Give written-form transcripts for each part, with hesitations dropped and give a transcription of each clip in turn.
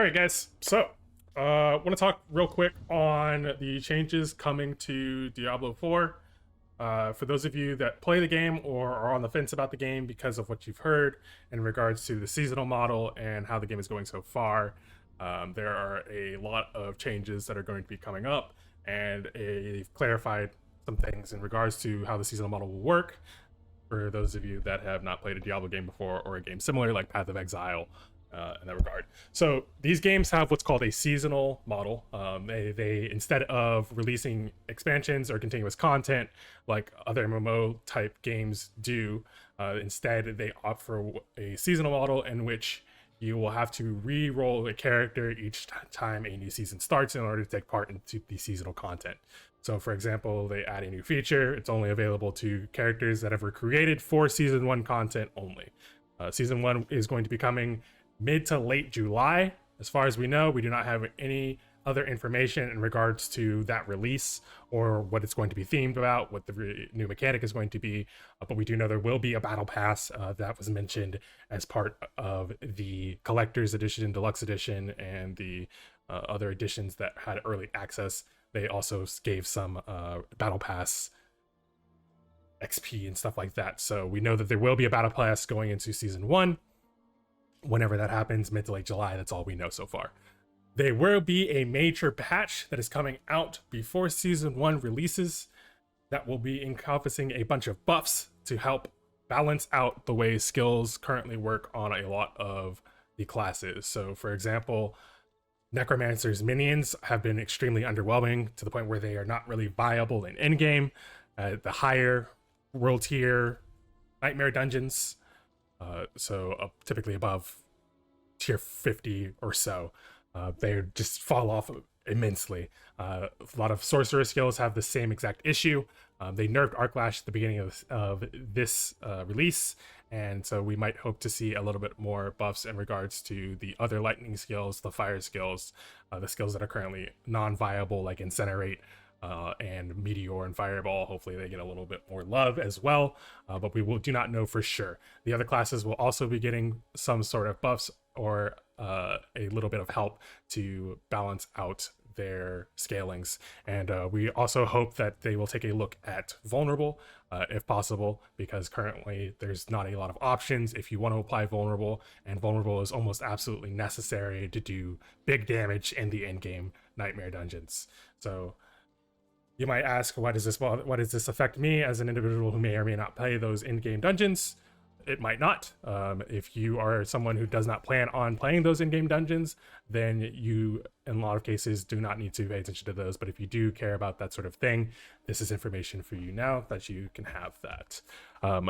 All right, guys. So, I want to talk real quick on the changes coming to Diablo 4. For those of you that play the game or are on the fence about the game because of what you've heard in regards to the seasonal model and how the game is going so far, there are a lot of changes that are going to be coming up, and they've clarified some things in regards to how the seasonal model will work. For those of you that have not played a Diablo game before or a game similar like Path of Exile, in that regard. So these games have what's called a seasonal model. They instead of releasing expansions or continuous content like other MMO type games do, instead they opt for a seasonal model in which you will have to re-roll a character each time a new season starts in order to take part into the seasonal content. So for example, they add a new feature. It's only available to characters that were created for season 1 content only. Season 1 is going to be coming mid to late July. As far as we know, we do not have any other information in regards to that release or what it's going to be themed about, what the new mechanic is going to be, but we do know there will be a battle pass that was mentioned as part of the collector's edition, deluxe edition, and the other editions that had early access. They also gave some battle pass XP and stuff like that, so we know that there will be a battle pass going into season 1. Whenever that happens, mid to late July, that's all we know so far. There will be a major patch that is coming out before season 1 releases that will be encompassing a bunch of buffs to help balance out the way skills currently work on a lot of the classes. So for example, Necromancer's minions have been extremely underwhelming to the point where they are not really viable in endgame. The higher world tier nightmare dungeons, typically above tier 50 or so, they just fall off immensely. A lot of sorcerer skills have the same exact issue. They nerfed Arclash at the beginning of this release, and so we might hope to see a little bit more buffs in regards to the other lightning skills, the fire skills, the skills that are currently non-viable like Incinerate, and Meteor and Fireball. Hopefully they get a little bit more love as well, but do not know for sure. The other classes will also be getting some sort of buffs or a little bit of help to balance out their scalings, and we also hope that they will take a look at vulnerable if possible, because currently there's not a lot of options if you want to apply vulnerable, and vulnerable is almost absolutely necessary to do big damage in the endgame nightmare dungeons. So you might ask, why does this affect me as an individual who may or may not play those in-game dungeons? It might not. If you are someone who does not plan on playing those in-game dungeons, then you, in a lot of cases, do not need to pay attention to those. But if you do care about that sort of thing, this is information for you now that you can have that.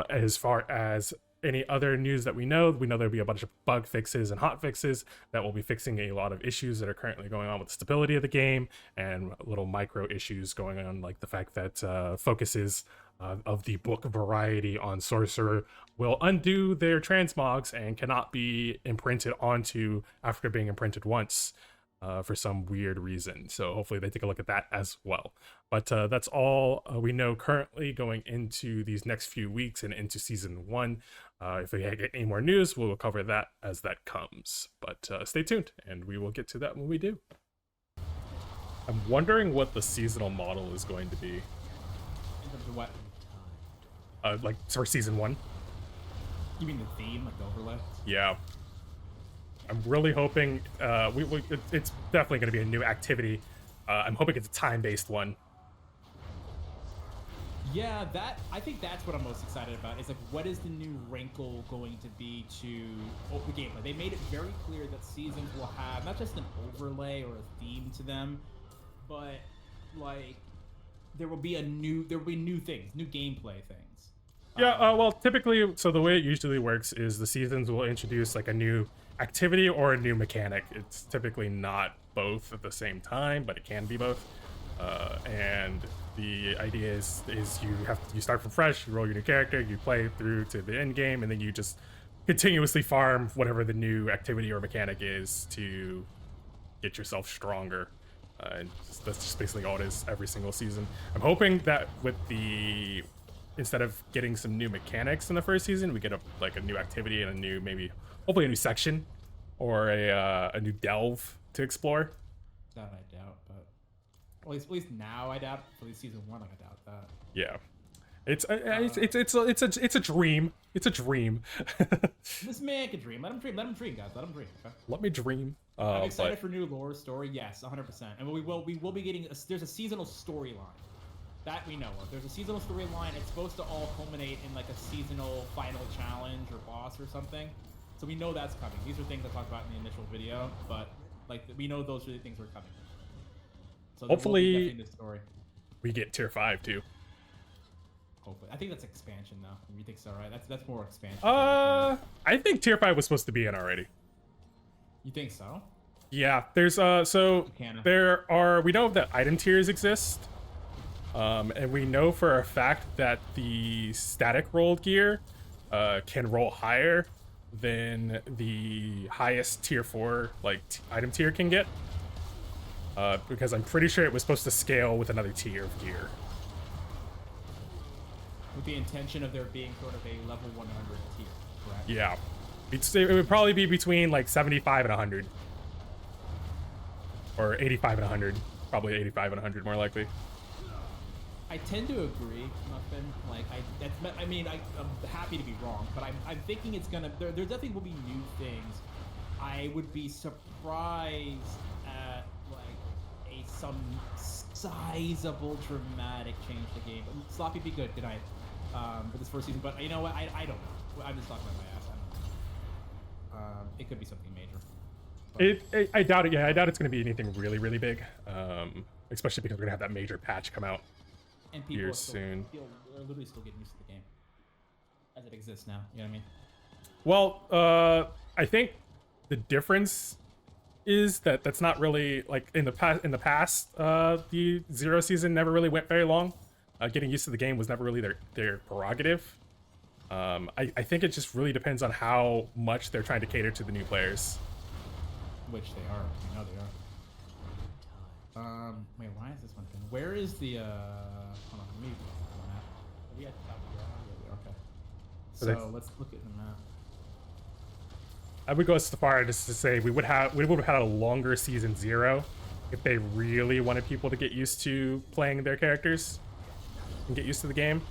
As far as any other news that we know there'll be a bunch of bug fixes and hot fixes that will be fixing a lot of issues that are currently going on with the stability of the game, and little micro issues going on, like the fact that focuses of the book variety on Sorcerer will undo their transmogs and cannot be imprinted onto after being imprinted once for some weird reason. So hopefully they take a look at that as well. But that's all we know currently going into these next few weeks and into season 1. If we get any more news, we'll cover that as that comes. But stay tuned, and we will get to that when we do. I'm wondering what the seasonal model is going to be. What? Like for season 1. You mean the theme, like the overlay? Yeah. I'm really hoping it's definitely going to be a new activity. I'm hoping it's a time-based one. Yeah, I think that's what I'm most excited about. Is like, what is the new wrinkle going to be to the gameplay? They made it very clear that seasons will have not just an overlay or a theme to them, but like there will be new things, new gameplay things. Yeah, well, typically, so the way it usually works is the seasons will introduce like a new activity or a new mechanic. It's typically not both at the same time, but it can be both. And the idea is you start from fresh, you roll your new character, you play through to the end game, and then you just continuously farm whatever the new activity or mechanic is to get yourself stronger. And that's just basically all it is every single season. I'm hoping that with instead of getting some new mechanics in the first season, we get a new activity and hopefully a new section or a new delve to explore. That I doubt, but at least now I doubt. For at least season 1, like, I doubt that. Yeah, it's a dream. It's a dream. This man can dream. Let him dream. Let him dream, guys. Let him dream. Okay? Let me dream. I'm excited for new lore story. Yes, 100%. And we will be getting. There's a seasonal storyline that we know of. There's a seasonal storyline. It's supposed to all culminate in like a seasonal final challenge or boss or something. So we know that's coming. These are things I talked about in the initial video, but like we know those really things are coming. So hopefully this story. We get tier 5 too. Hopefully, I think that's expansion though. You think so, right? That's more expansion. I think tier 5 was supposed to be in already. You think so? Yeah, there's so there are, we know that item tiers exist. And we know for a fact that the static rolled gear can roll higher than the highest tier 4 like item tier can get. Because I'm pretty sure it was supposed to scale with another tier of gear. With the intention of there being sort of a level 100 tier, correct? Yeah. It would probably be between like 75 and 100. Or 85 and 100. Probably 85 and 100 more likely. I tend to agree, Muffin. Like, I'm happy to be wrong, but I'm thinking it's gonna. There definitely will be new things. I would be surprised at like some sizable dramatic change to the game. Sloppy, be good. Good night. For this first season, but you know what? I don't know. I'm just talking about my ass. I don't know. It could be something major. I doubt it. Yeah, I doubt it's going to be anything really, really big. Especially because we're going to have that major patch come out and people here soon. Are literally still getting used to the game as it exists now. You know what I mean? Well, I think the difference is that that's not really like in the past. In the past, the Zero season never really went very long. Getting used to the game was never really their prerogative. I think it just really depends on how much they're trying to cater to the new players. Which they are. I know they are. Wait, why is this one thing? Where is the, hold on, let me look at the map. Are we at the top of the yeah, okay. So let's look at the map. I would go as far as to say we would have had a longer season 0 if they really wanted people to get used to playing their characters and get used to the game.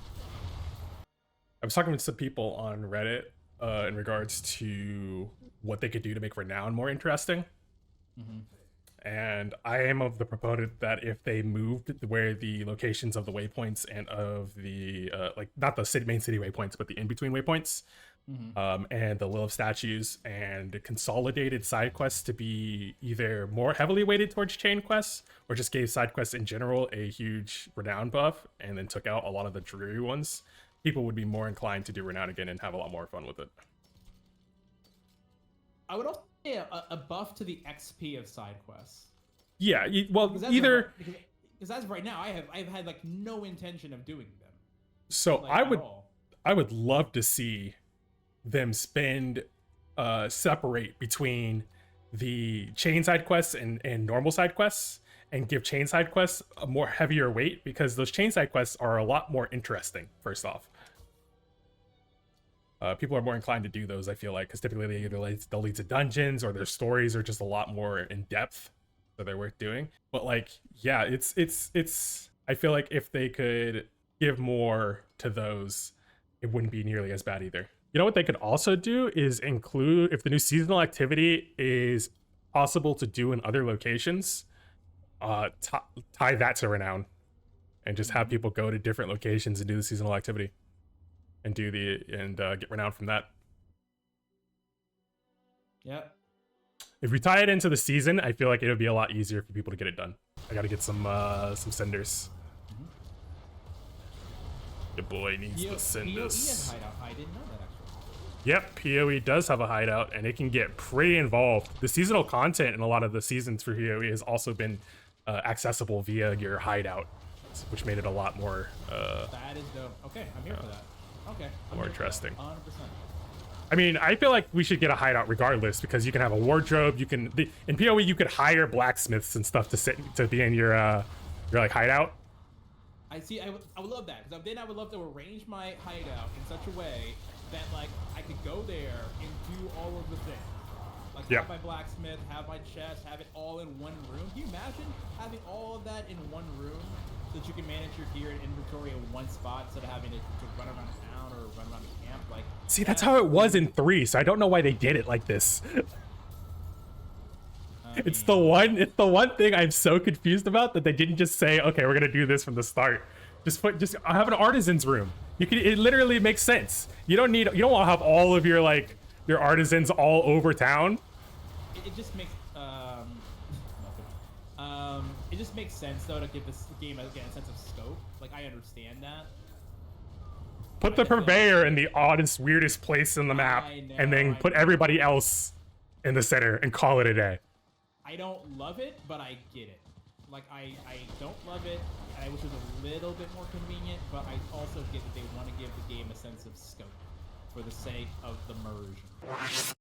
I was talking with some people on Reddit in regards to what they could do to make Renown more interesting. And I am of the proponent that if they moved where the locations of the waypoints and of the like not the main city waypoints but the in-between waypoints and the Lilith statues and consolidated side quests to be either more heavily weighted towards chain quests or just gave side quests in general a huge Renown buff and then took out a lot of the dreary ones, people would be more inclined to do Renown again and have a lot more fun with it. I would also say a buff to the XP of side quests. Yeah, well, either because as of right now, I've had like no intention of doing them. So like, I would love to see them separate between the chain side quests and normal side quests and give chain side quests a more heavier weight because those chain side quests are a lot more interesting. First off. People are more inclined to do those, I feel like, because typically they'll lead to dungeons or their stories are just a lot more in depth, so they're worth doing. But like, yeah, it's. I feel like if they could give more to those, it wouldn't be nearly as bad either. You know what they could also do is include, if the new seasonal activity is possible to do in other locations, tie that to Renown, and just have people go to different locations and do the seasonal activity. And get Renown from that. Yep. If we tie it into the season, I feel like it would be a lot easier for people to get it done. I gotta get some senders. Your boy needs the senders. has a hideout. I didn't know that actually. Yep, PoE does have a hideout, and it can get pretty involved. The seasonal content in a lot of the seasons for PoE has also been accessible via your hideout, which made it a lot more. That is dope. Okay, I'm here for that. Okay. More interesting. 100%. I mean, I feel like we should get a hideout regardless because you can have a wardrobe. You can in PoE you could hire blacksmiths and stuff to be in your like hideout. I see. I would love that because then I would love to arrange my hideout in such a way that like I could go there and do all of the things. Like, Yep. have my blacksmith, have my chest, have it all in one room. Can you imagine having all of that in one room so that you can manage your gear and inventory in one spot instead of having to run around town or run around the camp? Like, See, that's how it was in 3, so I don't know why they did it like this. It's the one thing I'm so confused about, that they didn't just say, okay, we're gonna do this from the start. Just have an artisan's room. It literally makes sense. You don't want to have all of your your artisans all over town. It just makes it just makes sense though to give this game again a sense of scope. Like, I understand that. Put the purveyor in the oddest, weirdest place in the map, and then put everybody else in the center and call it a day. I don't love it, but I get it. Like, I don't love it. I wish it was a little bit more convenient, but I also get that they want to give the game a sense of scope for the sake of the immersion.